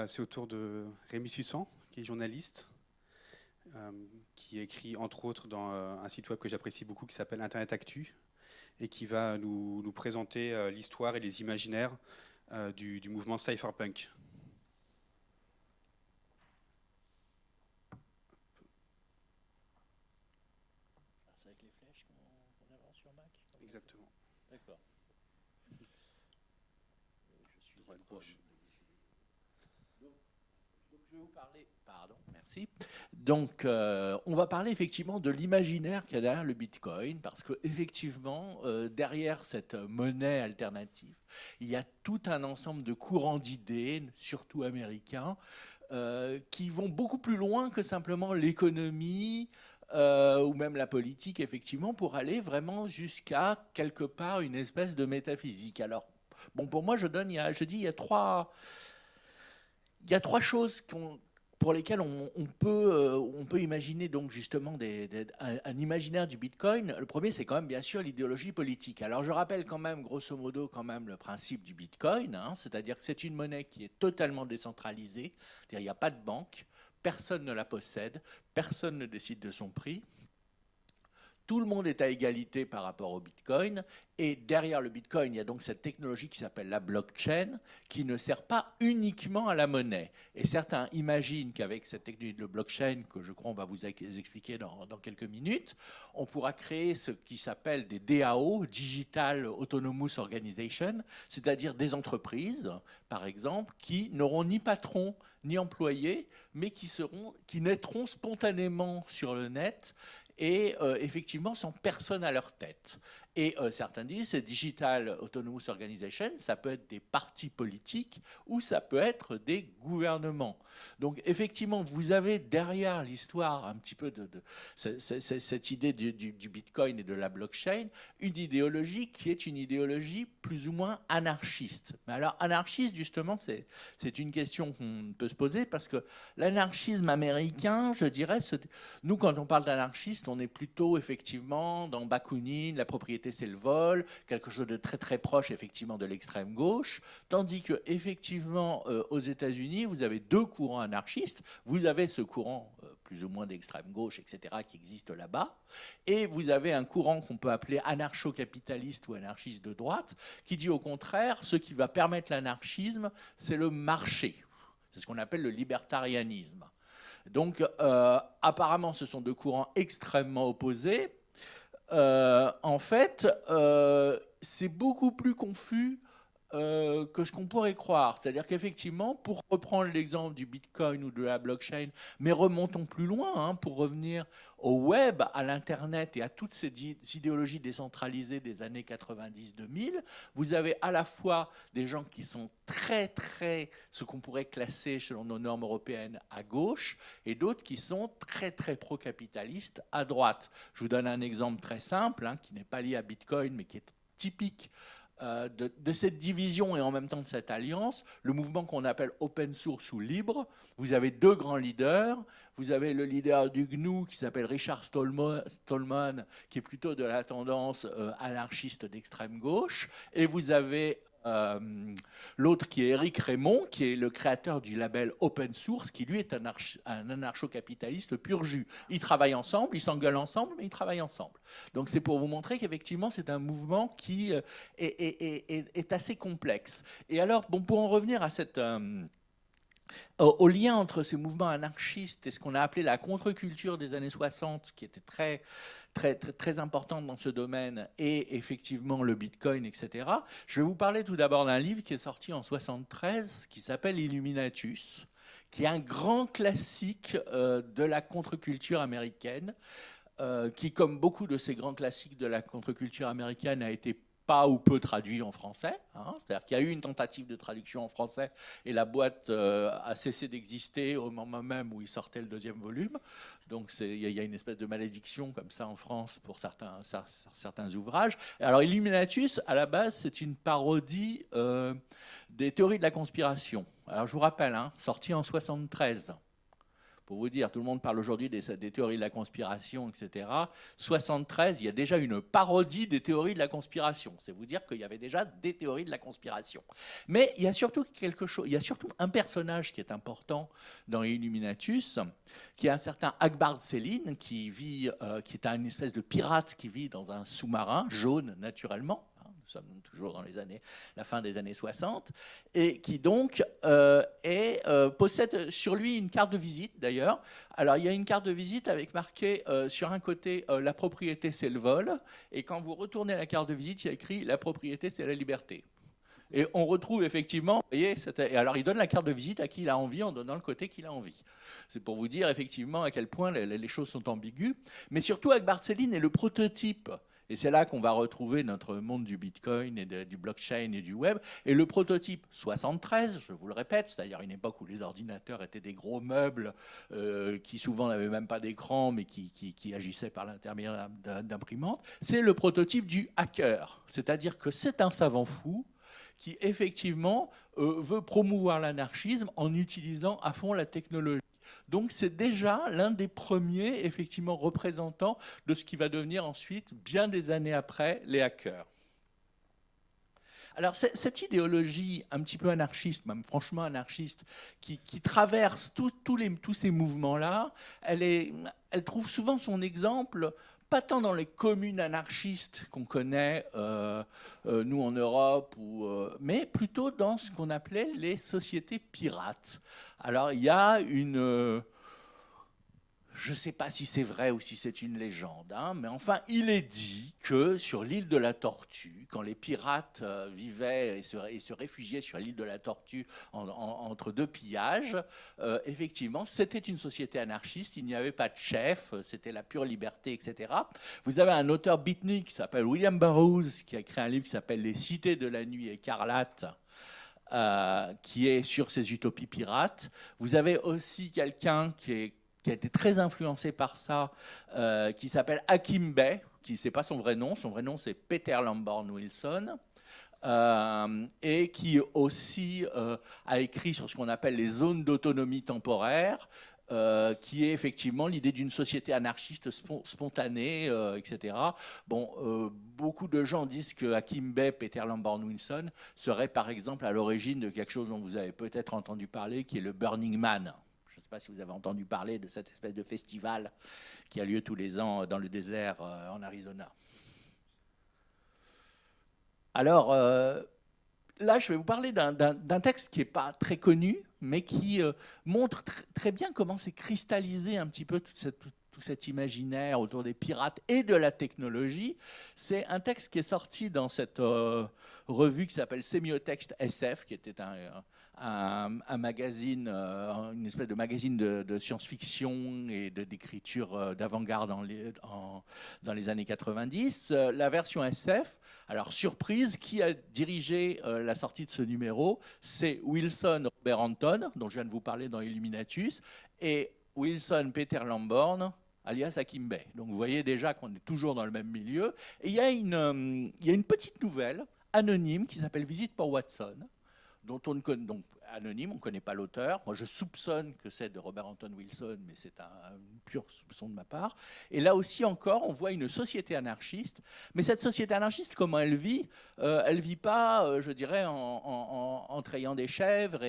C'est autour de Rémi Sussand, qui est journaliste, qui écrit entre autres dans un site web que j'apprécie beaucoup qui s'appelle Internet Actu et qui va nous présenter l'histoire et les imaginaires du mouvement cypherpunk. C'est avec les flèches qu'on avance sur Mac. Exactement. D'accord. Je suis Droite gauche. Donc, je vais vous parler. Pardon, merci. Donc, on va parler effectivement de l'imaginaire qu'il y a derrière le Bitcoin, parce que effectivement, derrière cette monnaie alternative, il y a tout un ensemble de courants d'idées, surtout américains, qui vont beaucoup plus loin que simplement l'économie. Ou même la politique, effectivement, pour aller vraiment jusqu'à quelque part une espèce de métaphysique. Alors, bon, pour moi, je dis, il y a trois choses pour lesquelles on peut imaginer donc justement un imaginaire du Bitcoin. Le premier, c'est quand même bien sûr l'idéologie politique. Alors je rappelle quand même, grosso modo, quand même le principe du Bitcoin, hein, c'est-à-dire que c'est une monnaie qui est totalement décentralisée, c'est-à-dire il n'y a pas de banque, personne ne la possède, personne ne décide de son prix. Tout le monde est à égalité par rapport au Bitcoin. Et derrière le Bitcoin, il y a donc cette technologie qui s'appelle la blockchain, qui ne sert pas uniquement à la monnaie. Et certains imaginent qu'avec cette technologie de blockchain, que je crois on va vous expliquer dans quelques minutes, on pourra créer ce qui s'appelle des DAO, Digital Autonomous Organization, c'est-à-dire des entreprises, par exemple, qui n'auront ni patron ni employés, mais qui naîtront spontanément sur le net et effectivement sans personne à leur tête. Et certains disent, c'est Digital Autonomous Organization, ça peut être des partis politiques ou ça peut être des gouvernements. Donc effectivement, vous avez derrière l'histoire un petit peu de cette idée du Bitcoin et de la blockchain, une idéologie qui est une idéologie plus ou moins anarchiste. Mais alors anarchiste, justement, c'est une question qu'on peut se poser parce que l'anarchisme américain, je dirais, nous, quand on parle d'anarchiste, on est plutôt effectivement dans Bakounine, la propriété c'est le vol, quelque chose de très très proche effectivement de l'extrême gauche, tandis que effectivement aux États-Unis, vous avez deux courants anarchistes. Vous avez ce courant plus ou moins d'extrême gauche, etc., qui existe là-bas, et vous avez un courant qu'on peut appeler anarcho-capitaliste ou anarchiste de droite, qui dit au contraire, ce qui va permettre l'anarchisme, c'est le marché. C'est ce qu'on appelle le libertarianisme. Donc, apparemment, ce sont deux courants extrêmement opposés. En fait, c'est beaucoup plus confus que ce qu'on pourrait croire. C'est-à-dire qu'effectivement, pour reprendre l'exemple du Bitcoin ou de la blockchain, mais remontons plus loin, hein, pour revenir au web, à l'Internet et à toutes ces idéologies décentralisées des années 90-2000, vous avez à la fois des gens qui sont très, très, ce qu'on pourrait classer selon nos normes européennes à gauche, et d'autres qui sont très, très pro-capitalistes à droite. Je vous donne un exemple très simple, hein, qui n'est pas lié à Bitcoin, mais qui est typique de cette division et en même temps de cette alliance, le mouvement qu'on appelle open source ou libre. Vous avez deux grands leaders. Vous avez le leader du GNU qui s'appelle Richard Stallman, qui est plutôt de la tendance anarchiste d'extrême gauche. Et vous avez l'autre qui est Eric Raymond, qui est le créateur du label Open Source, qui lui est un anarcho-capitaliste pur jus. Ils travaillent ensemble, ils s'engueulent ensemble, mais ils travaillent ensemble. Donc c'est pour vous montrer qu'effectivement c'est un mouvement qui est assez complexe. Et alors, bon, pour en revenir à au lien entre ces mouvements anarchistes et ce qu'on a appelé la contre-culture des années 60, qui était très, très, très, très importante dans ce domaine, et effectivement le Bitcoin, etc., je vais vous parler tout d'abord d'un livre qui est sorti en 73, qui s'appelle Illuminatus, qui est un grand classique de la contre-culture américaine, qui, comme beaucoup de ces grands classiques de la contre-culture américaine, a été pas ou peu traduit en français. Hein. C'est-à-dire qu'il y a eu une tentative de traduction en français et la boîte a cessé d'exister au moment même où il sortait le deuxième volume. Donc il y a une espèce de malédiction comme ça en France pour certains ouvrages. Alors Illuminatus, à la base, c'est une parodie des théories de la conspiration. Alors je vous rappelle, hein, sorti en 73. Pour vous dire, tout le monde parle aujourd'hui des théories de la conspiration, etc. 73, il y a déjà une parodie des théories de la conspiration. C'est vous dire qu'il y avait déjà des théories de la conspiration. Mais il y a surtout quelque chose, il y a surtout un personnage qui est important dans Illuminatus, qui est un certain Akbar Selim, qui est une espèce de pirate qui vit dans un sous-marin jaune naturellement. Nous sommes toujours dans la fin des années 60, et qui donc possède sur lui une carte de visite d'ailleurs. Alors il y a une carte de visite avec marqué sur un côté la propriété c'est le vol, et quand vous retournez la carte de visite, il y a écrit la propriété c'est la liberté. Et on retrouve effectivement, vous voyez, et alors il donne la carte de visite à qui il a envie en donnant le côté qu'il a envie. C'est pour vous dire effectivement à quel point les choses sont ambiguës. Mais surtout, Akbar Selim est le prototype. Et c'est là qu'on va retrouver notre monde du Bitcoin et du blockchain et du web. Et le prototype 73, je vous le répète, c'est-à-dire une époque où les ordinateurs étaient des gros meubles qui souvent n'avaient même pas d'écran, mais qui agissaient par l'intermédiaire d'imprimantes, c'est le prototype du hacker. C'est-à-dire que c'est un savant fou qui effectivement veut promouvoir l'anarchisme en utilisant à fond la technologie. Donc c'est déjà l'un des premiers effectivement représentants de ce qui va devenir ensuite, bien des années après, les hackers. Alors cette idéologie un petit peu anarchiste, même franchement anarchiste, qui traverse tous ces mouvements-là, elle trouve souvent son exemple pas tant dans les communes anarchistes qu'on connaît, nous en Europe, mais plutôt dans ce qu'on appelait les sociétés pirates. Alors il y a je ne sais pas si c'est vrai ou si c'est une légende, hein, mais enfin, il est dit que sur l'île de la Tortue, quand les pirates vivaient et se réfugiaient sur l'île de la Tortue entre deux pillages, effectivement, c'était une société anarchiste, il n'y avait pas de chef, c'était la pure liberté, etc. Vous avez un auteur beatnik qui s'appelle William Burroughs, qui a écrit un livre qui s'appelle Les Cités de la Nuit écarlate, qui est sur ces utopies pirates. Vous avez aussi quelqu'un qui a été très influencé par ça, qui s'appelle Hakim Bey, qui c'est pas son vrai nom c'est Peter Lamborn Wilson, et qui aussi a écrit sur ce qu'on appelle les zones d'autonomie temporaire, qui est effectivement l'idée d'une société anarchiste spontanée, etc. Bon, beaucoup de gens disent que Hakim Bey, Peter Lamborn Wilson, serait par exemple à l'origine de quelque chose dont vous avez peut-être entendu parler, qui est le Burning Man. Je ne sais pas si vous avez entendu parler de cette espèce de festival qui a lieu tous les ans dans le désert en Arizona. Alors, là, je vais vous parler d'un texte qui n'est pas très connu, mais qui montre très bien comment s'est cristallisé un petit peu tout cet imaginaire autour des pirates et de la technologie. C'est un texte qui est sorti dans cette revue qui s'appelle Sémiotexte SF, qui était un magazine, une espèce de magazine de science-fiction et d'écriture d'avant-garde dans les années 90. La version SF, alors surprise, qui a dirigé la sortie de ce numéro, c'est Wilson Robert Anton, dont je viens de vous parler dans Illuminatus, et Wilson Peter Lamborn, alias Hakim Bey. Donc vous voyez déjà qu'on est toujours dans le même milieu. Et il y a une petite nouvelle anonyme qui s'appelle Visite pour Watson, dont on ne connaît, donc anonyme, on ne connaît pas l'auteur. Moi, je soupçonne que c'est de Robert Anton Wilson, mais c'est un pur soupçon de ma part. Et là aussi encore, on voit une société anarchiste. Mais cette société anarchiste, comment elle vit ? Elle vit pas, je dirais, en trayant des chèvres.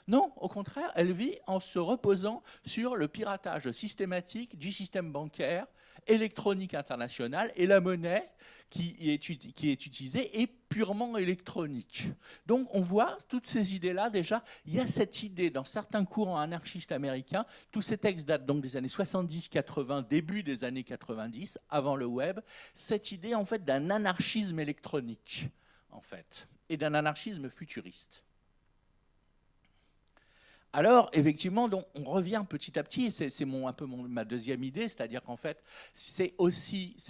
Non, au contraire, elle vit en se reposant sur le piratage systématique du système bancaire, électronique international, et la monnaie qui est utilisée est purement électronique. Donc on voit toutes ces idées-là déjà. Il y a cette idée dans certains courants anarchistes américains, tous ces textes datent donc des années 70-80, début des années 90, avant le web, cette idée en fait d'un anarchisme électronique, en fait, et d'un anarchisme futuriste. Alors, effectivement, donc, on revient petit à petit, et c'est un peu ma deuxième idée, c'est-à-dire qu'en fait, c'est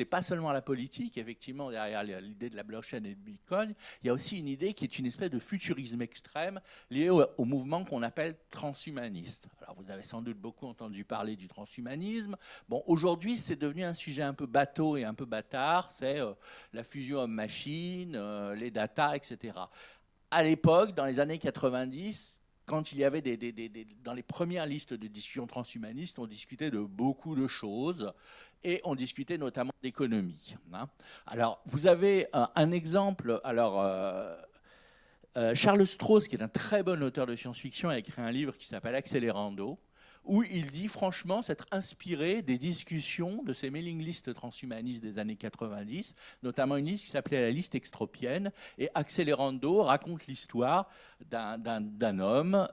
pas seulement la politique, effectivement, derrière l'idée de la blockchain et de Bitcoin, il y a aussi une idée qui est une espèce de futurisme extrême lié au mouvement qu'on appelle transhumaniste. Alors, vous avez sans doute beaucoup entendu parler du transhumanisme. Bon, aujourd'hui, c'est devenu un sujet un peu bateau et un peu bâtard, c'est la fusion homme-machine, les data, etc. À l'époque, dans les années 90, quand il y avait dans les premières listes de discussions transhumanistes, on discutait de beaucoup de choses et on discutait notamment d'économie. Hein. Alors, vous avez un exemple. Alors, Charles Stross, qui est un très bon auteur de science-fiction, a écrit un livre qui s'appelle Accelerando, où il dit franchement s'être inspiré des discussions de ces mailing lists transhumanistes des années 90, notamment une liste qui s'appelait la liste extropienne. Et Accelerando raconte l'histoire d'un homme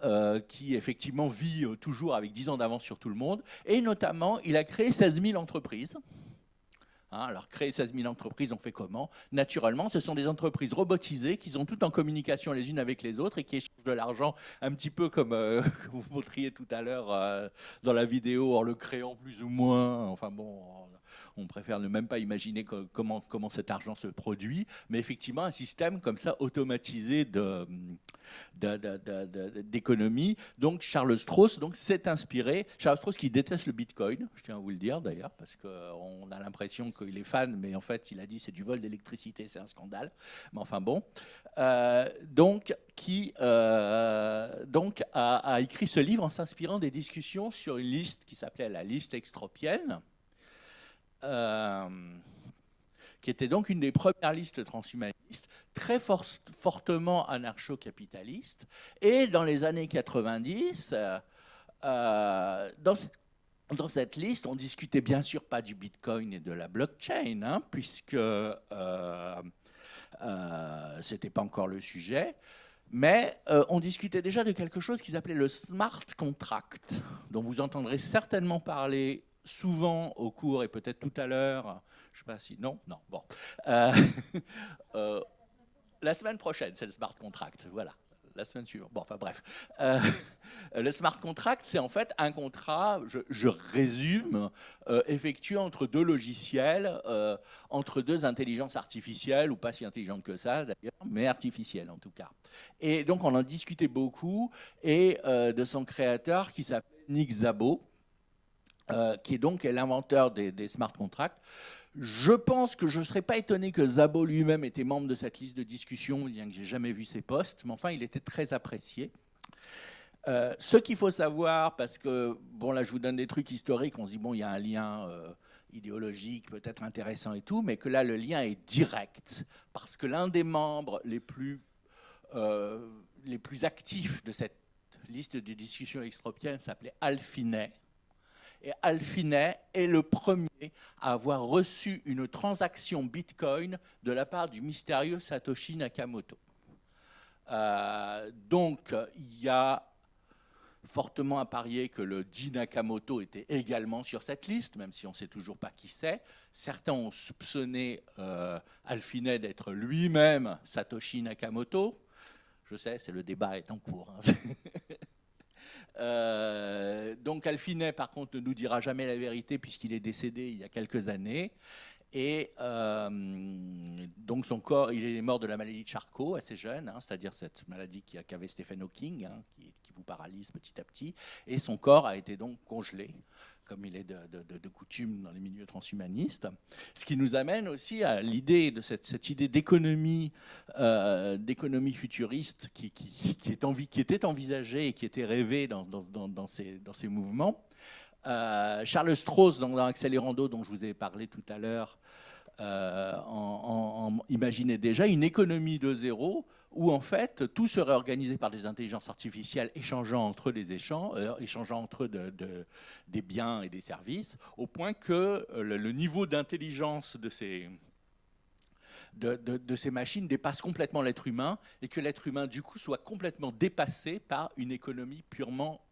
qui effectivement vit toujours avec 10 ans d'avance sur tout le monde. Et notamment, il a créé 16 000 entreprises. Alors, créer 16 000 entreprises, on fait comment? Naturellement, ce sont des entreprises robotisées qui sont toutes en communication les unes avec les autres et qui échangent de l'argent un petit peu comme vous montriez tout à l'heure dans la vidéo, en le créant plus ou moins. Enfin bon, on préfère ne même pas imaginer comment cet argent se produit. Mais effectivement, un système comme ça, automatisé d'économie. Donc Charles Stross s'est inspiré. Charles Stross qui déteste le Bitcoin, je tiens à vous le dire d'ailleurs, parce qu'on a l'impression qu'il est fan, mais en fait il a dit c'est du vol d'électricité, c'est un scandale. Mais enfin bon. Donc a écrit ce livre en s'inspirant des discussions sur une liste qui s'appelait la liste extropienne. Qui était donc une des premières listes transhumanistes, très fortement anarcho-capitaliste. Et dans les années 90, dans cette liste, on discutait bien sûr pas du Bitcoin et de la blockchain, hein, puisque c'était pas encore le sujet. Mais on discutait déjà de quelque chose qu'ils appelaient le smart contract, dont vous entendrez certainement parler souvent au cours et peut-être tout à l'heure. Je ne sais pas si... Non, bon. La semaine prochaine, c'est le smart contract, voilà. La semaine suivante. Bon, enfin bref. Le smart contract, c'est en fait un contrat, je résume, effectué entre deux logiciels, entre deux intelligences artificielles, ou pas si intelligentes que ça d'ailleurs, mais artificielles en tout cas. Et donc on en discutait beaucoup, et de son créateur qui s'appelle Nick Szabo, qui est donc l'inventeur des smart contracts. Je pense que je ne serais pas étonné que Szabo lui-même était membre de cette liste de discussion, bien que je n'ai jamais vu ses posts, mais enfin, il était très apprécié. Ce qu'il faut savoir, parce que, bon, là, je vous donne des trucs historiques, on se dit, bon, il y a un lien idéologique, peut-être intéressant et tout, mais que là, le lien est direct, parce que l'un des membres les plus actifs de cette liste de discussions extropiennes s'appelait Hal Finney. Et Hal Finney est le premier à avoir reçu une transaction Bitcoin de la part du mystérieux Satoshi Nakamoto. Donc, il y a fortement à parier que le dit Nakamoto était également sur cette liste, même si on ne sait toujours pas qui c'est. Certains ont soupçonné Hal Finney d'être lui-même Satoshi Nakamoto. Je sais, le débat est en cours. Hein. Donc Hal Finney, par contre, ne nous dira jamais la vérité puisqu'il est décédé il y a quelques années. Et donc son corps, il est mort de la maladie de Charcot assez jeune, hein, c'est-à-dire cette maladie qu'avait Stephen Hawking, hein, qui vous paralyse petit à petit. Et son corps a été donc congelé, comme il est de coutume dans les milieux transhumanistes. Ce qui nous amène aussi à l'idée de cette idée d'économie futuriste qui était envisagée et qui était rêvée dans ces mouvements. Charles Stross, dans Accelerando, dont je vous ai parlé tout à l'heure, imaginait déjà une économie de zéro où en fait tout serait organisé par des intelligences artificielles échangeant entre eux des biens et des services, au point que le niveau d'intelligence de ces machines dépasse complètement l'être humain et que l'être humain du coup soit complètement dépassé par une économie purement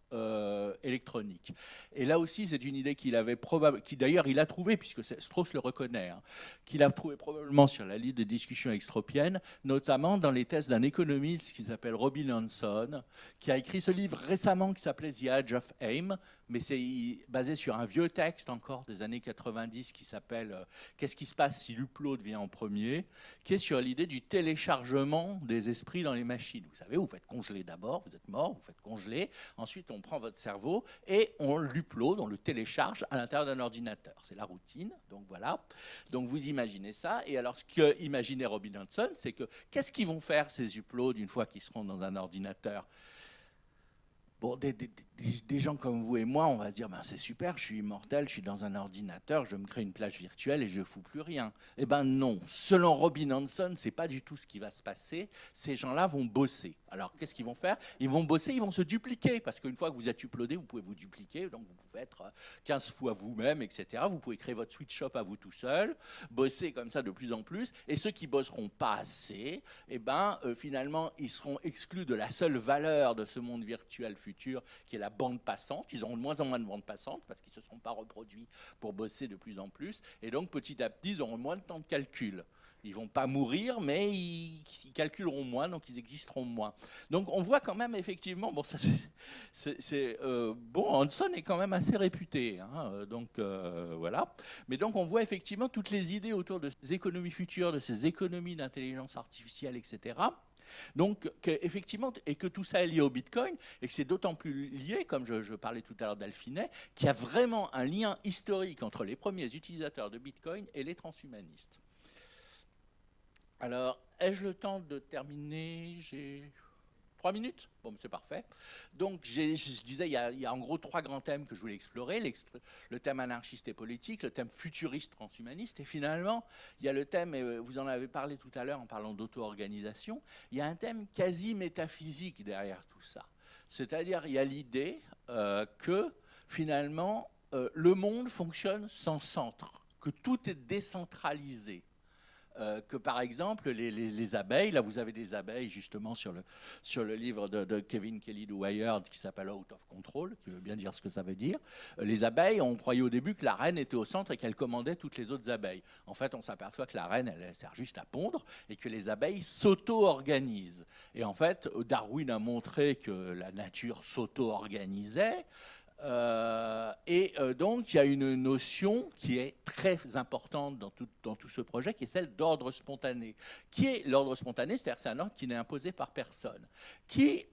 électronique. Et là aussi, c'est une idée qu'il avait qui d'ailleurs il a trouvé, puisque Strauss le reconnaît, hein, qu'il a trouvé probablement sur la liste de discussions extropiennes, notamment dans les thèses d'un économiste qui s'appelle Robin Hanson, qui a écrit ce livre récemment qui s'appelait The Age of Aim, mais c'est basé sur un vieux texte encore des années 90 qui s'appelle Qu'est-ce qui se passe si l'upload vient en premier, qui est sur l'idée du téléchargement des esprits dans les machines. Vous savez, vous faites congeler d'abord, vous êtes mort, vous faites congeler, ensuite on prend votre cerveau et on l'upload, on le télécharge à l'intérieur d'un ordinateur. C'est la routine, donc voilà. Donc vous imaginez ça, et alors ce que imaginait Robin Hanson, c'est que qu'est-ce qu'ils vont faire ces uploads une fois qu'ils seront dans un ordinateur ? Bon, des gens comme vous et moi, on va se dire, ben, c'est super, je suis immortel, je suis dans un ordinateur, je me crée une plage virtuelle et je fous plus rien. Eh ben non, selon Robin Hanson, c'est pas du tout ce qui va se passer. Ces gens-là vont bosser. Alors, qu'est-ce qu'ils vont faire? Ils vont bosser, ils vont se dupliquer, parce qu'une fois que vous êtes uploadé, vous pouvez vous dupliquer, donc vous pouvez être 15 fois vous-même, etc. Vous pouvez créer votre switch shop à vous tout seul, bosser comme ça de plus en plus, et ceux qui bosseront pas assez, eh ben, finalement, ils seront exclus de la seule valeur de ce monde virtuel futur, qui est la bande passante. Ils auront de moins en moins de bande passante parce qu'ils ne se seront pas reproduits pour bosser de plus en plus. Et donc, petit à petit, ils auront moins de temps de calcul. Ils ne vont pas mourir, mais ils calculeront moins, donc ils existeront moins. Donc, on voit quand même, effectivement, bon, ça, bon, Hanson est quand même assez réputé, hein, donc voilà. Mais donc, on voit effectivement toutes les idées autour de ces économies futures, de ces économies d'intelligence artificielle, etc. Donc, effectivement, et que tout ça est lié au Bitcoin, et que c'est d'autant plus lié, comme je parlais tout à l'heure d'Alfinet, qu'il y a vraiment un lien historique entre les premiers utilisateurs de Bitcoin et les transhumanistes. Alors, ai-je le temps de terminer? J'ai 3 minutes? Bon, c'est parfait. Donc, je disais, il y a en gros 3 grands thèmes que je voulais explorer. Le thème anarchiste et politique, le thème futuriste transhumaniste, et finalement, il y a le thème, et vous en avez parlé tout à l'heure en parlant d'auto-organisation, il y a un thème quasi métaphysique derrière tout ça. C'est-à-dire, il y a l'idée que finalement, le monde fonctionne sans centre, que tout est décentralisé. Que par exemple les abeilles, là vous avez des abeilles justement sur le livre de Kevin Kelly de Wired qui s'appelle Out of Control, qui veut bien dire ce que ça veut dire. Les abeilles, on croyait au début que la reine était au centre et qu'elle commandait toutes les autres abeilles. En fait, on s'aperçoit que la reine, elle sert juste à pondre et que les abeilles s'auto-organisent. Et en fait, Darwin a montré que la nature s'auto-organisait. Donc, il y a une notion qui est très importante dans tout ce projet, qui est celle d'ordre spontané. Qui est l'ordre spontané? C'est-à-dire que c'est un ordre qui n'est imposé par personne. Qui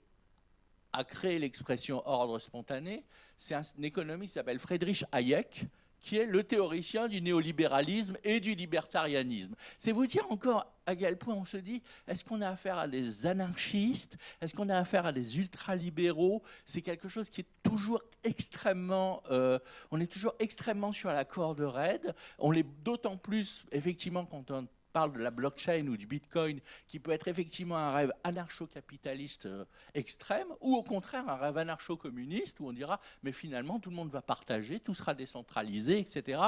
a créé l'expression ordre spontané? C'est un économiste qui s'appelle Friedrich Hayek, qui est le théoricien du néolibéralisme et du libertarianisme. C'est vous dire encore à quel point on se dit, est-ce qu'on a affaire à des anarchistes? Est-ce qu'on a affaire à des ultralibéraux? C'est quelque chose qui est toujours extrêmement... on est toujours extrêmement sur la corde raide. On l'est d'autant plus, effectivement, quand on parle de la blockchain ou du bitcoin, qui peut être effectivement un rêve anarcho-capitaliste extrême, ou au contraire un rêve anarcho-communiste, où on dira, mais finalement, tout le monde va partager, tout sera décentralisé, etc.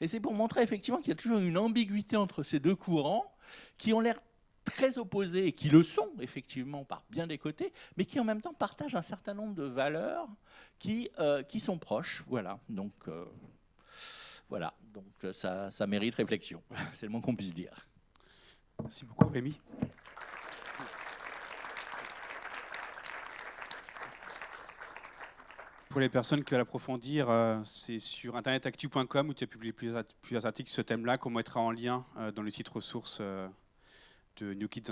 Et c'est pour montrer effectivement qu'il y a toujours une ambiguïté entre ces deux courants, qui ont l'air très opposés, et qui le sont effectivement par bien des côtés, mais qui en même temps partagent un certain nombre de valeurs qui sont proches. Voilà, donc... voilà, donc ça mérite réflexion, c'est le moins qu'on puisse dire. Merci beaucoup, Rémi. Pour les personnes qui veulent approfondir, c'est sur internetactu.com où tu as publié plusieurs articles sur ce thème-là qu'on mettra en lien dans le site ressources de New Kids